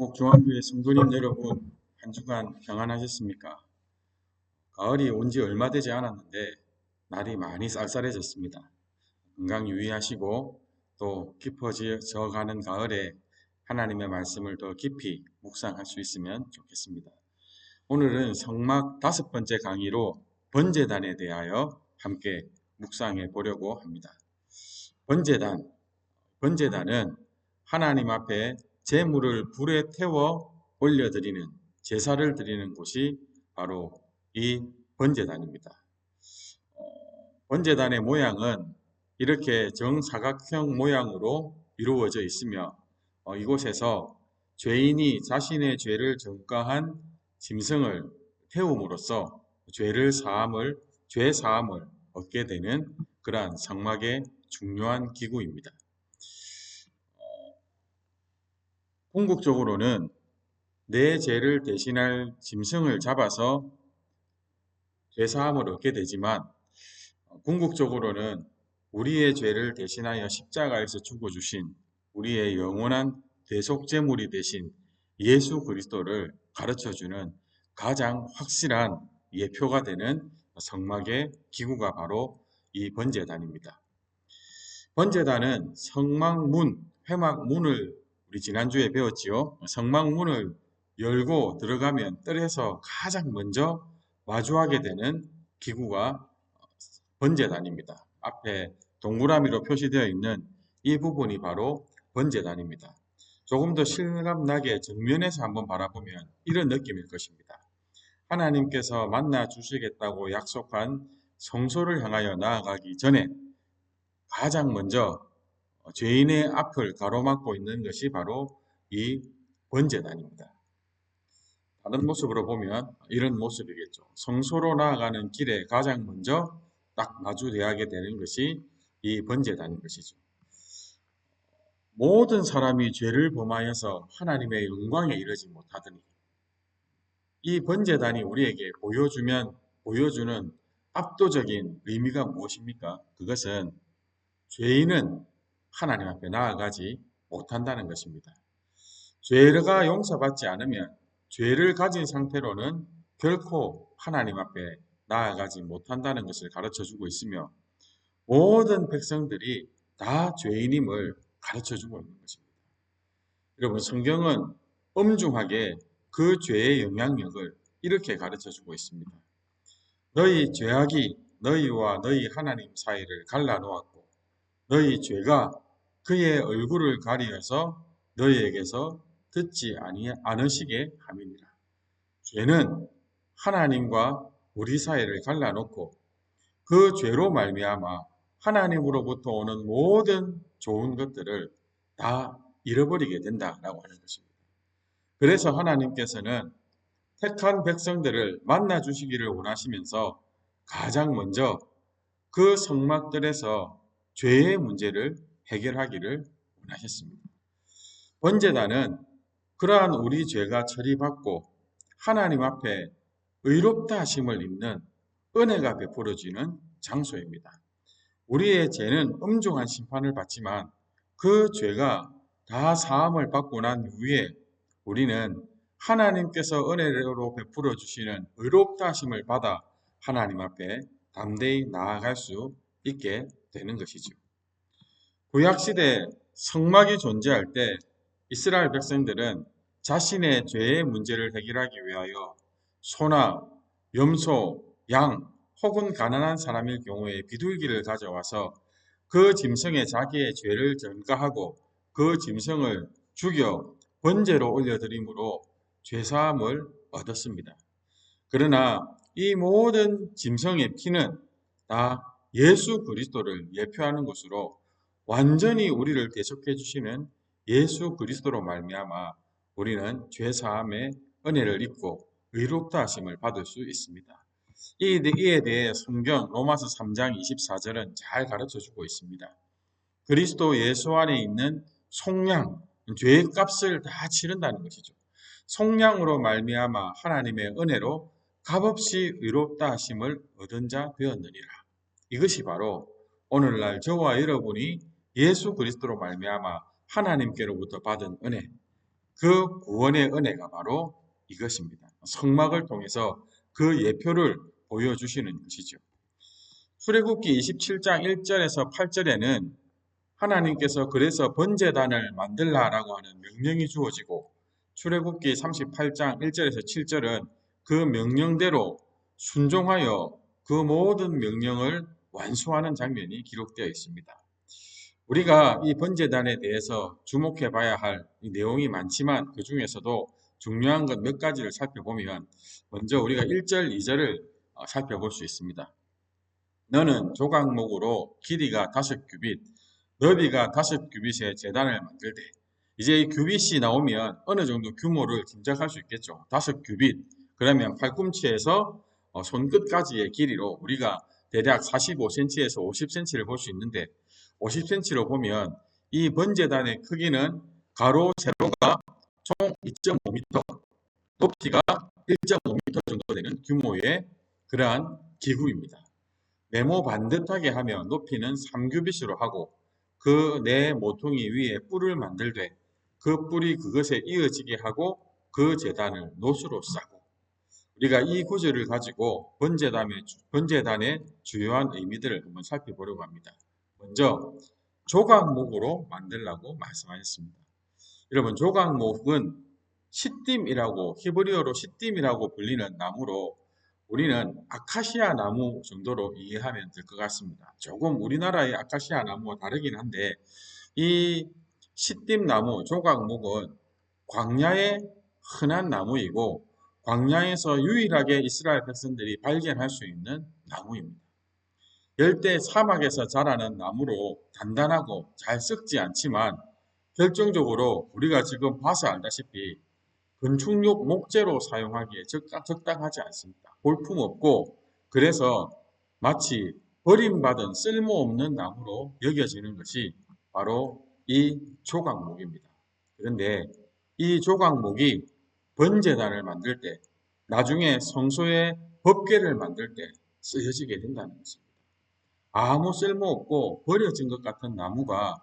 한국중앙교회 성도님 여러분, 한 주간 평안하셨습니까? 가을이 온 지 얼마 되지 않았는데 날이 많이 쌀쌀해졌습니다. 건강 유의하시고 또 깊어져 가는 가을에 하나님의 말씀을 더 깊이 묵상할 수 있으면 좋겠습니다. 오늘은 성막 5번째 강의로 번제단에 대하여 함께 묵상해 보려고 합니다. 번제단은 하나님 앞에 제물을 불에 태워 올려드리는 제사를 드리는 곳이 바로 이 번제단입니다. 번제단의 모양은 이렇게 정사각형 모양으로 이루어져 있으며 이곳에서 죄인이 자신의 죄를 전가한 짐승을 태움으로써 죄 사함을 얻게 되는 그러한 성막의 중요한 기구입니다. 궁극적으로는 내 죄를 대신할 짐승을 잡아서 죄사함을 얻게 되지만 궁극적으로는 우리의 죄를 대신하여 십자가에서 죽어주신 우리의 영원한 대속제물이 되신 예수 그리스도를 가르쳐주는 가장 확실한 예표가 되는 성막의 기구가 바로 이 번제단입니다. 번제단은 성막문, 회막문을 우리 지난주에 배웠지요. 성막문을 열고 들어가면 뜰에서 가장 먼저 마주하게 되는 기구가 번제단입니다. 앞에 동그라미로 표시되어 있는 이 부분이 바로 번제단입니다. 조금 더 실감나게 정면에서 한번 바라보면 이런 느낌일 것입니다. 하나님께서 만나 주시겠다고 약속한 성소를 향하여 나아가기 전에 가장 먼저 죄인의 앞을 가로막고 있는 것이 바로 이 번제단입니다. 다른 모습으로 보면 이런 모습이겠죠. 성소로 나아가는 길에 가장 먼저 딱 마주대하게 되는 것이 이 번제단인 것이죠. 모든 사람이 죄를 범하여서 하나님의 영광에 이르지 못하더니 이 번제단이 우리에게 보여주는 압도적인 의미가 무엇입니까? 그것은 죄인은 하나님 앞에 나아가지 못한다는 것입니다. 죄가 용서받지 않으면 죄를 가진 상태로는 결코 하나님 앞에 나아가지 못한다는 것을 가르쳐주고 있으며 모든 백성들이 다 죄인임을 가르쳐주고 있는 것입니다. 여러분, 성경은 엄중하게 그 죄의 영향력을 이렇게 가르쳐주고 있습니다. 너희 죄악이 너희와 너희 하나님 사이를 갈라놓았고 너희 죄가 그의 얼굴을 가리어서 너희에게서 듣지 않으시게 함이니라. 죄는 하나님과 우리 사이를 갈라놓고 그 죄로 말미암아 하나님으로부터 오는 모든 좋은 것들을 다 잃어버리게 된다라고 하는 것입니다. 그래서 하나님께서는 택한 백성들을 만나 주시기를 원하시면서 가장 먼저 그 성막들에서 죄의 문제를 해결하기를 원하셨습니다. 번제단은 그러한 우리 죄가 처리받고 하나님 앞에 의롭다 하심을 입는 은혜가 베풀어지는 장소입니다. 우리의 죄는 엄중한 심판을 받지만 그 죄가 다 사함을 받고 난 후에 우리는 하나님께서 은혜로 베풀어 주시는 의롭다 하심을 받아 하나님 앞에 담대히 나아갈 수 있게 되는 것이죠. 구약시대 성막이 존재할 때 이스라엘 백성들은 자신의 죄의 문제를 해결하기 위하여 소나 염소, 양 혹은 가난한 사람일 경우에 비둘기를 가져와서 그 짐승에 자기의 죄를 전가하고 그 짐승을 죽여 번제로 올려드림으로 죄사함을 얻었습니다. 그러나 이 모든 짐승의 피는 다 예수 그리스도를 예표하는 것으로 완전히 우리를 대속해 주시는 예수 그리스도로 말미암아 우리는 죄사함의 은혜를 입고 의롭다 하심을 받을 수 있습니다. 이에 대해 성경 로마서 3장 24절은 잘 가르쳐 주고 있습니다. 그리스도 예수 안에 있는 속량, 죄의 값을 다 치른다는 것이죠. 속량으로 말미암아 하나님의 은혜로 값없이 의롭다 하심을 얻은 자 되었느니라. 이것이 바로 오늘날 저와 여러분이 예수 그리스도로 말미암아 하나님께로부터 받은 은혜, 그 구원의 은혜가 바로 이것입니다. 성막을 통해서 그 예표를 보여주시는 것이죠. 출애굽기 27장 1절에서 8절에는 하나님께서 그래서 번제단을 만들라라고 하는 명령이 주어지고, 출애굽기 38장 1절에서 7절은 그 명령대로 순종하여 그 모든 명령을 완수하는 장면이 기록되어 있습니다. 우리가 이 번제단에 대해서 주목해 봐야 할 이 내용이 많지만 그 중에서도 중요한 것 몇 가지를 살펴보면, 먼저 우리가 1절, 2절을 살펴볼 수 있습니다. 너는 조각목으로 길이가 5규빗, 너비가 5규빗의 제단을 만들되, 이제 이 규빗이 나오면 어느 정도 규모를 짐작할 수 있겠죠. 5규빗, 그러면 팔꿈치에서 손끝까지의 길이로 우리가 대략 45cm에서 50cm를 볼 수 있는데, 50cm로 보면 이 번제단의 크기는 가로, 세로가 총 2.5m, 높이가 1.5m 정도 되는 규모의 그러한 기구입니다. 네모 반듯하게 하면 높이는 3규빗으로 하고, 그 네 모퉁이 위에 뿔을 만들되 그 뿔이 그것에 이어지게 하고 그 제단을 노수로 싸고, 우리가 이 구절을 가지고 번제단의 주요한 의미들을 한번 살펴보려고 합니다. 먼저 조각목으로 만들라고 말씀하셨습니다. 여러분, 조각목은 시딤이라고, 히브리어로 시딤이라고 불리는 나무로 우리는 아카시아 나무 정도로 이해하면 될 것 같습니다. 조금 우리나라의 아카시아 나무와 다르긴 한데, 이 시딤나무, 조각목은 광야의 흔한 나무이고 광야에서 유일하게 이스라엘 백성들이 발견할 수 있는 나무입니다. 열대 사막에서 자라는 나무로 단단하고 잘 썩지 않지만, 결정적으로 우리가 지금 봐서 알다시피 건축용 목재로 사용하기에 적당하지 않습니다. 볼품없고, 그래서 마치 버림받은 쓸모없는 나무로 여겨지는 것이 바로 이 조각목입니다. 그런데 이 조각목이 번제단을 만들 때, 나중에 성소의 법궤를 만들 때 쓰여지게 된다는 것입니다. 아무 쓸모없고 버려진 것 같은 나무가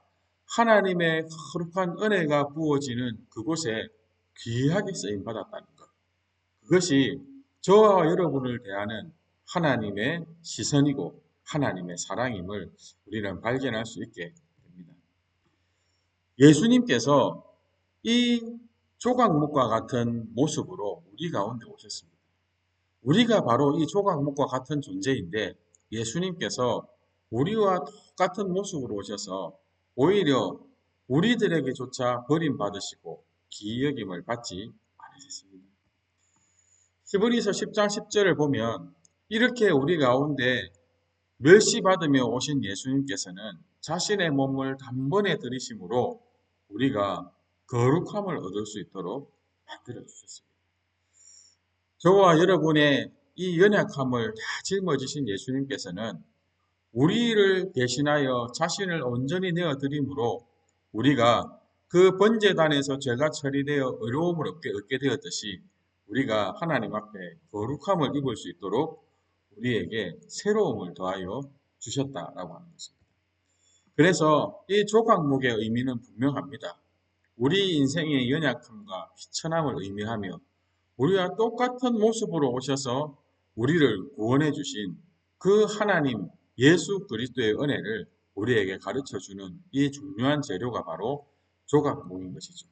하나님의 거룩한 은혜가 부어지는 그곳에 귀하게 쓰임받았다는 것. 그것이 저와 여러분을 대하는 하나님의 시선이고 하나님의 사랑임을 우리는 발견할 수 있게 됩니다. 예수님께서 이 조각목과 같은 모습으로 우리 가운데 오셨습니다. 우리가 바로 이 조각목과 같은 존재인데, 예수님께서 우리와 똑같은 모습으로 오셔서 오히려 우리들에게조차 버림받으시고 기여김을 받지 않으셨습니다. 히브리서 10장 10절을 보면 이렇게 우리 가운데 멸시받으며 오신 예수님께서는 자신의 몸을 단번에 들이심으로 우리가 거룩함을 얻을 수 있도록 만들어 주셨습니다. 저와 여러분의 이 연약함을 다 짊어지신 예수님께서는 우리를 대신하여 자신을 온전히 내어드림으로 우리가 그 번제단에서 죄가 처리되어 의로움을 얻게 되었듯이, 우리가 하나님 앞에 거룩함을 입을 수 있도록 우리에게 새로움을 더하여 주셨다라고 하는 것입니다. 그래서 이 조각목의 의미는 분명합니다. 우리 인생의 연약함과 비천함을 의미하며 우리와 똑같은 모습으로 오셔서 우리를 구원해 주신 그 하나님 예수 그리스도의 은혜를 우리에게 가르쳐주는 이 중요한 재료가 바로 조각목인 것이죠.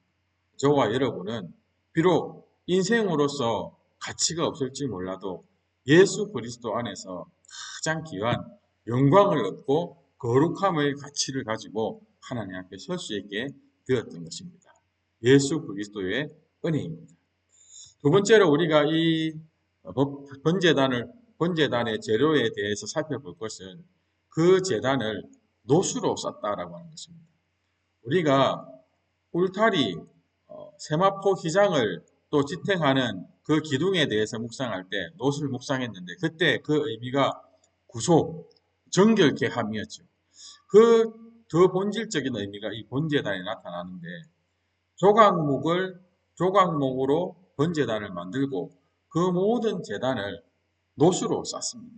저와 여러분은 비록 인생으로서 가치가 없을지 몰라도 예수 그리스도 안에서 가장 귀한 영광을 얻고 거룩함의 가치를 가지고 하나님 앞에 설 수 있게 되었던 것입니다. 예수 그리스도의 은혜입니다. 두 번째로 우리가 이 번제단의 재료에 대해서 살펴볼 것은 그 제단을 노수로 쌌다라고 하는 것입니다. 우리가 울타리, 세마포 기장을 또 지탱하는 그 기둥에 대해서 묵상할 때 노수를 묵상했는데, 그때 그 의미가 구속, 정결케 함이었죠. 그 더 본질적인 의미가 이 번제단에 나타나는데, 조각목으로 번제단을 만들고 그 모든 제단을 노수로 쌌습니다.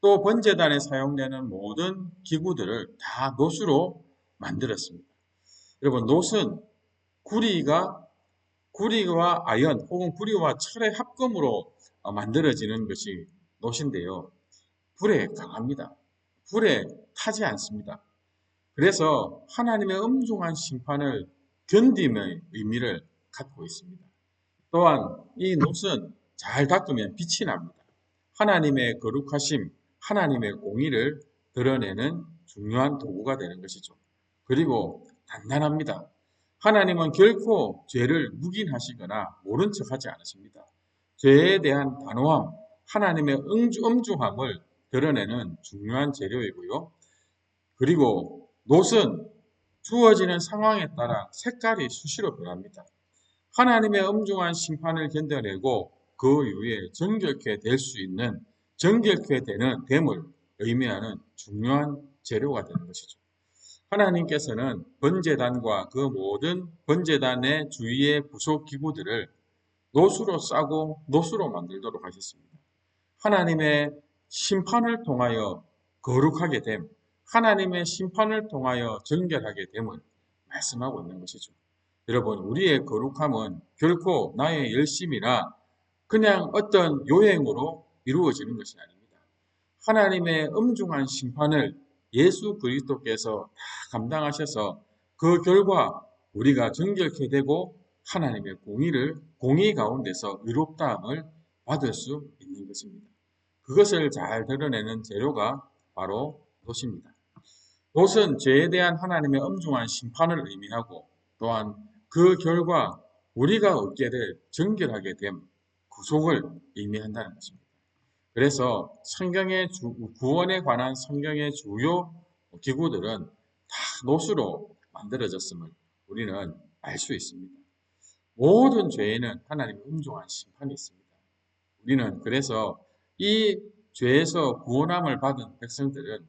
또 번제단에 사용되는 모든 기구들을 다 노수로 만들었습니다. 여러분, 노수는 구리가 구리와 아연 혹은 구리와 철의 합금으로 만들어지는 것이 노신데요. 불에 강합니다. 불에 타지 않습니다. 그래서 하나님의 엄중한 심판을 견딤의 의미를 갖고 있습니다. 또한 이 놋은 잘 닦으면 빛이 납니다. 하나님의 거룩하심, 하나님의 공의를 드러내는 중요한 도구가 되는 것이죠. 그리고 단단합니다. 하나님은 결코 죄를 묵인하시거나 모른 척하지 않으십니다. 죄에 대한 단호함, 하나님의 엄중함을 드러내는 중요한 재료이고요. 그리고 놋은 주어지는 상황에 따라 색깔이 수시로 변합니다. 하나님의 엄중한 심판을 견뎌내고 그 이후에 정결케 될 수 있는 정결케 되는 됨을 의미하는 중요한 재료가 되는 것이죠. 하나님께서는 번제단과 그 모든 번제단의 주위의 부속 기구들을 놋으로 싸고 놋으로 만들도록 하셨습니다. 하나님의 심판을 통하여 거룩하게 됨, 하나님의 심판을 통하여 정결하게 됨을 말씀하고 있는 것이죠. 여러분, 우리의 거룩함은 결코 나의 열심이나 그냥 어떤 요행으로 이루어지는 것이 아닙니다. 하나님의 엄중한 심판을 예수 그리스도께서 다 감당하셔서 그 결과 우리가 정결케 되고 하나님의 공의 가운데서 의롭다함을 받을 수 있는 것입니다. 그것을 잘 드러내는 재료가 바로 놋입니다. 놋은 죄에 대한 하나님의 엄중한 심판을 의미하고 또한 그 결과 우리가 얻게 될 정결하게 됨, 구속을 의미한다는 것입니다. 그래서 구원에 관한 성경의 주요 기구들은 다 놋으로 만들어졌음을 우리는 알 수 있습니다. 모든 죄에는 하나님의 엄중한 심판이 있습니다. 우리는 그래서 이 죄에서 구원함을 받은 백성들은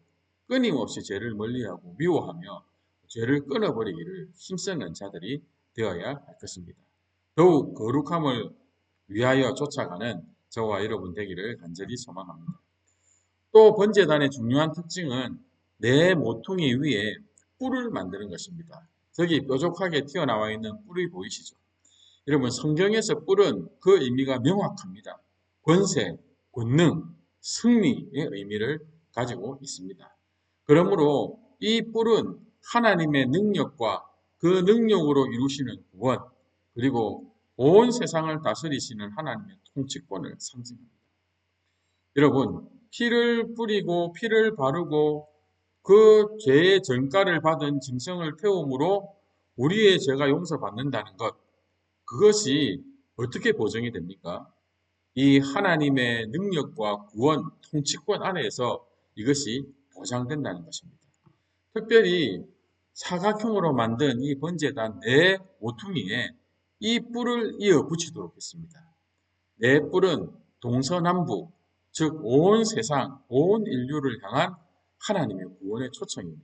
끊임없이 죄를 멀리하고 미워하며 죄를 끊어버리기를 힘쓰는 자들이 되어야 할 것입니다. 더욱 거룩함을 위하여 쫓아가는 저와 여러분 되기를 간절히 소망합니다. 또 번제단의 중요한 특징은 내 모퉁이 위에 뿔을 만드는 것입니다. 저기 뾰족하게 튀어나와 있는 뿔이 보이시죠? 여러분, 성경에서 뿔은 그 의미가 명확합니다. 권세, 권능, 승리의 의미를 가지고 있습니다. 그러므로 이 뿔은 하나님의 능력과 그 능력으로 이루시는 구원, 그리고 온 세상을 다스리시는 하나님의 통치권을 상징합니다. 여러분, 피를 뿌리고 피를 바르고 그 죄의 전가를 받은 짐승을 태움으로 우리의 죄가 용서받는다는 것, 그것이 어떻게 보정이 됩니까? 이 하나님의 능력과 구원, 통치권 안에서 이것이 보장된다는 것입니다. 특별히 사각형으로 만든 이 번제단 네 모퉁이에 이 뿔을 이어 붙이도록 했습니다. 네 뿔은 동서남북, 즉 온 세상, 온 인류를 향한 하나님의 구원의 초청입니다.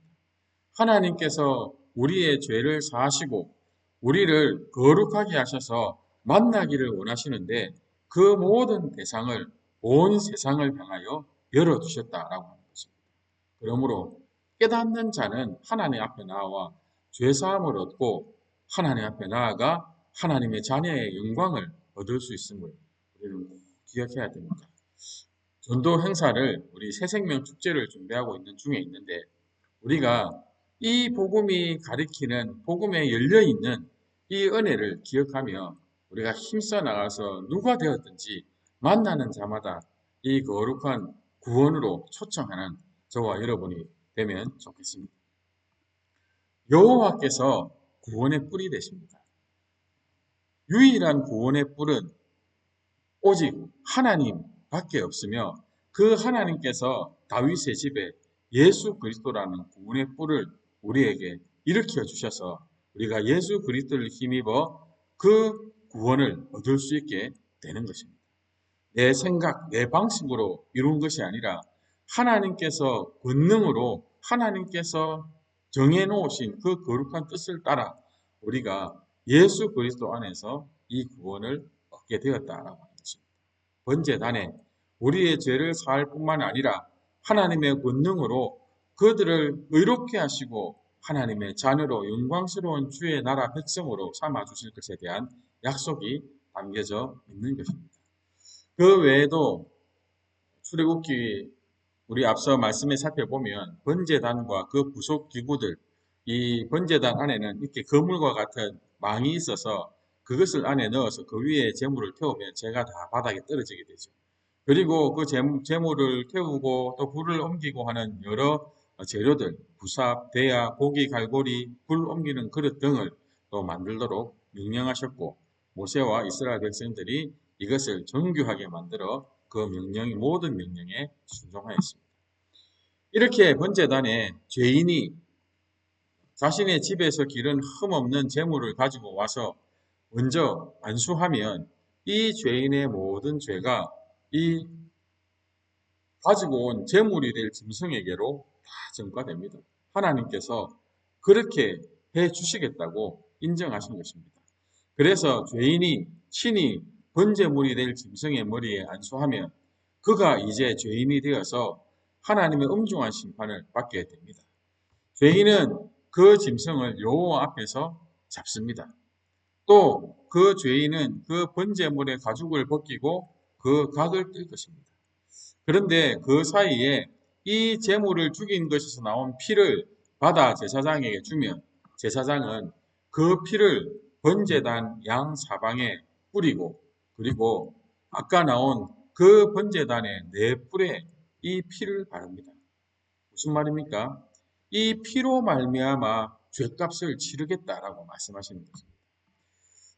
하나님께서 우리의 죄를 사하시고 우리를 거룩하게 하셔서 만나기를 원하시는데 그 모든 대상을 온 세상을 향하여 열어두셨다라고 하는 것입니다. 그러므로 깨닫는 자는 하나님 앞에 나와 죄사함을 얻고 하나님 앞에 나아가 하나님의 자녀의 영광을 얻을 수 있음을 우리는 꼭 기억해야 됩니다. 전도 행사를 우리 새생명 축제를 준비하고 있는 중에 있는데 우리가 이 복음이 가리키는 복음에 열려있는 이 은혜를 기억하며 우리가 힘써 나가서 누가 되었든지 만나는 자마다 이 거룩한 구원으로 초청하는 저와 여러분이 되면 좋겠습니다. 여호와께서 구원의 뿔이 되십니다. 유일한 구원의 뿔은 오직 하나님밖에 없으며 그 하나님께서 다윗의 집에 예수 그리스도라는 구원의 뿔을 우리에게 일으켜 주셔서 우리가 예수 그리스도를 힘입어 그 구원을 얻을 수 있게 되는 것입니다. 내 생각, 내 방식으로 이룬 것이 아니라 하나님께서 권능으로 하나님께서 정해놓으신 그 거룩한 뜻을 따라 우리가 예수 그리스도 안에서 이 구원을 얻게 되었다라고 하는 것입니다. 번제단에 우리의 죄를 사할 뿐만 아니라 하나님의 권능으로 그들을 의롭게 하시고 하나님의 자녀로 영광스러운 주의 나라 백성으로 삼아주실 것에 대한 약속이 담겨져 있는 것입니다. 그 외에도 출애굽기 우리 앞서 말씀에 살펴보면 번제단과 그 부속 기구들, 이 번제단 안에는 이렇게 거물과 같은 망이 있어서 그것을 안에 넣어서 그 위에 재물을 태우면 재가 다 바닥에 떨어지게 되죠. 그리고 그 재물을 태우고 또 불을 옮기고 하는 여러 재료들, 부삽, 대야, 고기 갈고리, 불 옮기는 그릇 등을 또 만들도록 명령하셨고, 모세와 이스라엘 백성들이 이것을 정교하게 만들어 그 모든 명령에 순종하였습니다. 이렇게 번제단에 죄인이 자신의 집에서 기른 흠없는 재물을 가지고 와서 먼저 안수하면 이 죄인의 모든 죄가 이 가지고 온 재물이 될 짐승에게로 다 전가됩니다. 하나님께서 그렇게 해 주시겠다고 인정하신 것입니다. 그래서 죄인이 친히 번제물이 될 짐승의 머리에 안수하면 그가 이제 죄인이 되어서 하나님의 엄중한 심판을 받게 됩니다. 죄인은 그 짐승을 여호와 앞에서 잡습니다. 또 그 죄인은 그 번제물의 가죽을 벗기고 그 각을 뜰 것입니다. 그런데 그 사이에 이 제물을 죽인 것에서 나온 피를 받아 제사장에게 주면 제사장은 그 피를 번제단 양 사방에 뿌리고 그리고 아까 나온 그 번제단의 네 뿔에 이 피를 바릅니다. 무슨 말입니까? 이 피로 말미암아 죄값을 치르겠다라고 말씀하시는 것입니다.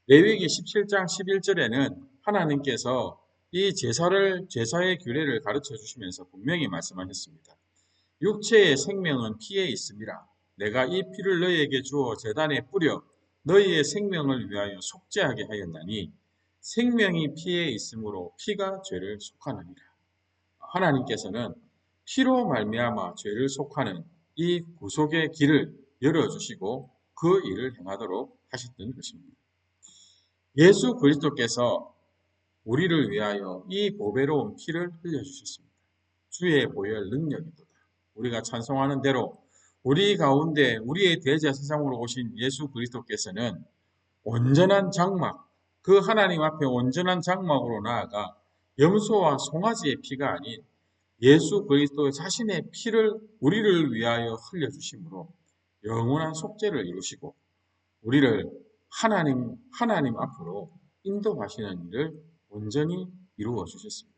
레위기 17장 11절에는 하나님께서 이 제사의 규례를 가르쳐 주시면서 분명히 말씀하셨습니다. 육체의 생명은 피에 있음이라. 내가 이 피를 너희에게 주어 제단에 뿌려 너희의 생명을 위하여 속죄하게 하였나니 생명이 피에 있으므로 피가 죄를 속하느니라. 하나님께서는 피로 말미암아 죄를 속하는 이 구속의 길을 열어주시고 그 일을 행하도록 하셨던 것입니다. 예수 그리스도께서 우리를 위하여 이 보배로운 피를 흘려주셨습니다. 주의 보혈 능력이도다. 우리가 찬송하는 대로 우리 가운데 우리의 대제사장으로 오신 예수 그리스도께서는 온전한 장막, 그 하나님 앞에 온전한 장막으로 나아가 염소와 송아지의 피가 아닌 예수 그리스도 자신의 피를 우리를 위하여 흘려주심으로 영원한 속죄를 이루시고 우리를 하나님 앞으로 인도하시는 일을 온전히 이루어 주셨습니다.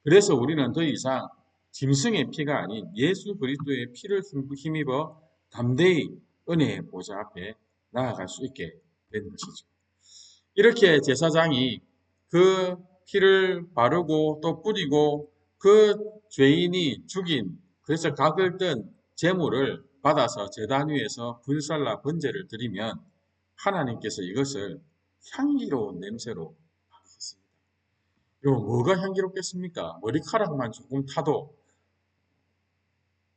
그래서 우리는 더 이상 짐승의 피가 아닌 예수 그리스도의 피를 힘입어 담대히 은혜의 보좌 앞에 나아갈 수 있게 된 것이죠. 이렇게 제사장이 그 피를 바르고 또 뿌리고 그 죄인이 죽인 그래서 각을 뜬 제물을 받아서 제단 위에서 불살라 번제를 드리면 하나님께서 이것을 향기로운 냄새로 받으셨습니다. 뭐가 향기롭겠습니까? 머리카락만 조금 타도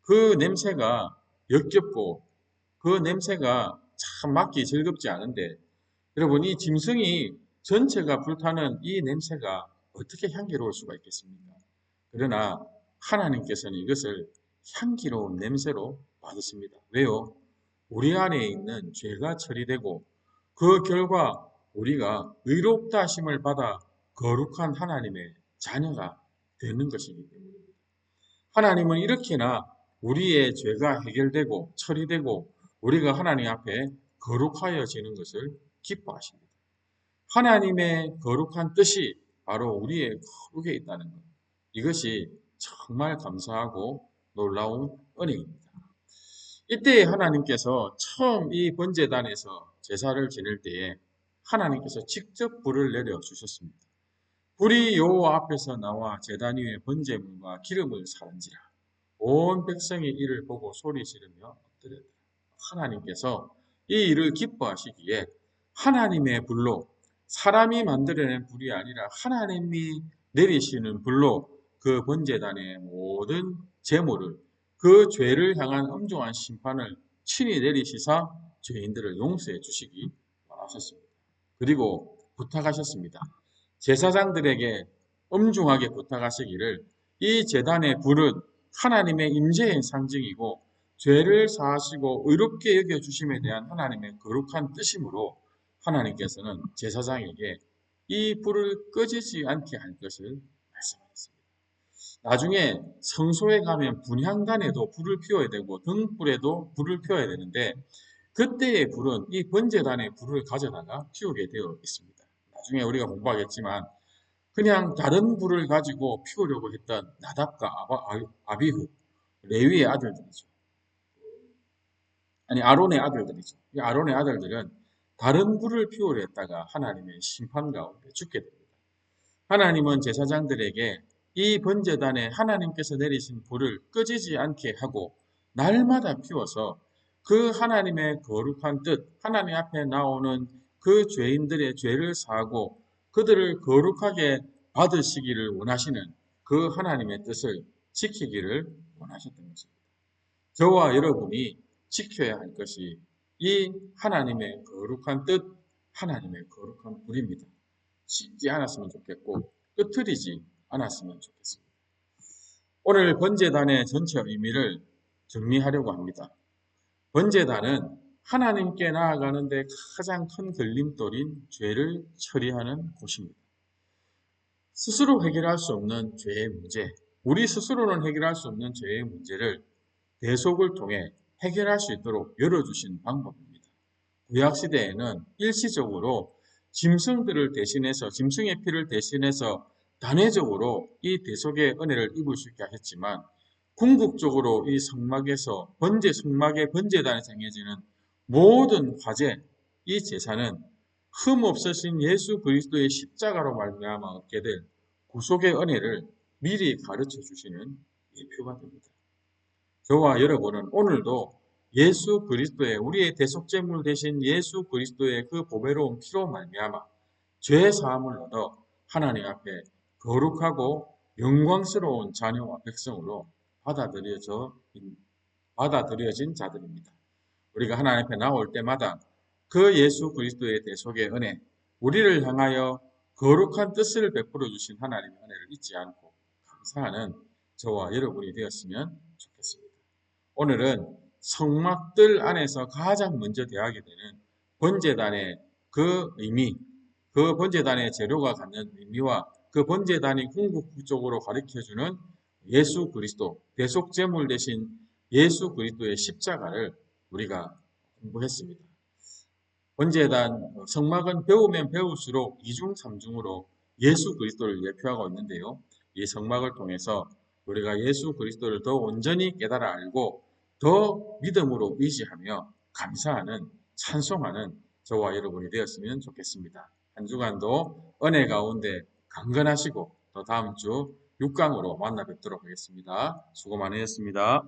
그 냄새가 역겹고 그 냄새가 참 맡기 즐겁지 않은데 여러분 이 짐승이 전체가 불타는 이 냄새가 어떻게 향기로울 수가 있겠습니까? 그러나 하나님께서는 이것을 향기로운 냄새로 받으십니다. 왜요? 우리 안에 있는 죄가 처리되고 그 결과 우리가 의롭다 하심을 받아 거룩한 하나님의 자녀가 되는 것이기 때문입니다. 하나님은 이렇게나 우리의 죄가 해결되고 처리되고 우리가 하나님 앞에 거룩하여지는 것을 기뻐하십니다. 하나님의 거룩한 뜻이 바로 우리의 거룩에 있다는 것. 이것이 정말 감사하고 놀라운 은혜입니다. 이때 하나님께서 처음 이 번제단에서 제사를 지낼 때에 하나님께서 직접 불을 내려 주셨습니다. 불이 여호와 앞에서 나와 제단 위에 번제물과 기름을 사른지라 온 백성이 이를 보고 소리 지르며 엎드렸다. 하나님께서 이 일을 기뻐하시기에 하나님의 불로 사람이 만들어낸 불이 아니라 하나님이 내리시는 불로 그 번제단의 모든 제물을 그 죄를 향한 엄중한 심판을 친히 내리시사 죄인들을 용서해 주시기 원하셨습니다. 그리고 부탁하셨습니다. 제사장들에게 엄중하게 부탁하시기를 이 제단의 불은 하나님의 임재의 상징이고 죄를 사하시고 의롭게 여겨주심에 대한 하나님의 거룩한 뜻이므로 하나님께서는 제사장에게 이 불을 꺼지지 않게 할 것을 말씀하셨습니다. 나중에 성소에 가면 분향단에도 불을 피워야 되고 등불에도 불을 피워야 되는데 그때의 불은 이 번제단의 불을 가져다가 피우게 되어 있습니다. 나중에 우리가 공부하겠지만 그냥 다른 불을 가지고 피우려고 했던 나답과 아비후, 레위의 아들들이죠. 아니 아론의 아들들이죠. 이 아론의 아들들은 다른 불을 피우려 했다가 하나님의 심판 가운데 죽게 됩니다. 하나님은 제사장들에게 이 번제단에 하나님께서 내리신 불을 꺼지지 않게 하고 날마다 피워서 그 하나님의 거룩한 뜻, 하나님 앞에 나오는 그 죄인들의 죄를 사하고 그들을 거룩하게 받으시기를 원하시는 그 하나님의 뜻을 지키기를 원하셨던 것입니다. 저와 여러분이 지켜야 할 것이 이 하나님의 거룩한 뜻, 하나님의 거룩한 불입니다. 식지 않았으면 좋겠고 끄트리지 않았으면 좋겠습니다. 오늘 번제단의 전체 의미를 정리하려고 합니다. 번제단은 하나님께 나아가는데 가장 큰 걸림돌인 죄를 처리하는 곳입니다. 스스로 해결할 수 없는 죄의 문제, 우리 스스로는 해결할 수 없는 죄의 문제를 대속을 통해 해결할 수 있도록 열어주신 방법입니다. 구약시대에는 일시적으로 짐승들을 대신해서 짐승의 피를 대신해서 단회적으로 이 대속의 은혜를 입을 수 있게 하셨지만 궁극적으로 이 성막에서 성막의 번제단에서 행해지는 모든 화제, 이 제사는 흠 없으신 예수 그리스도의 십자가로 말미암아 얻게 될 구속의 은혜를 미리 가르쳐 주시는 예표가 됩니다. 저와 여러분은 오늘도 예수 그리스도의 우리의 대속제물 되신 예수 그리스도의 그 보배로운 피로 말미암아 죄 사함을 얻어 하나님 앞에 거룩하고 영광스러운 자녀와 백성으로 받아들여진 자들입니다. 우리가 하나님 앞에 나올 때마다 그 예수 그리스도의 대속의 은혜, 우리를 향하여 거룩한 뜻을 베풀어 주신 하나님의 은혜를 잊지 않고 감사하는 저와 여러분이 되었으면 좋겠습니다. 오늘은 성막들 안에서 가장 먼저 대하게 되는 번제단의 그 의미, 그 번제단의 재료가 갖는 의미와 그 번제단이 궁극적으로 가르쳐주는 예수 그리스도, 대속제물 대신 예수 그리스도의 십자가를 우리가 공부했습니다. 번제단, 성막은 배우면 배울수록 이중 삼중으로 예수 그리스도를 예표하고 있는데요. 이 성막을 통해서 우리가 예수 그리스도를 더 온전히 깨달아 알고 더 믿음으로 의지하며 감사하는, 찬송하는 저와 여러분이 되었으면 좋겠습니다. 한 주간도 은혜 가운데 강건하시고 또 다음 주 6강으로 만나 뵙도록 하겠습니다. 수고 많으셨습니다.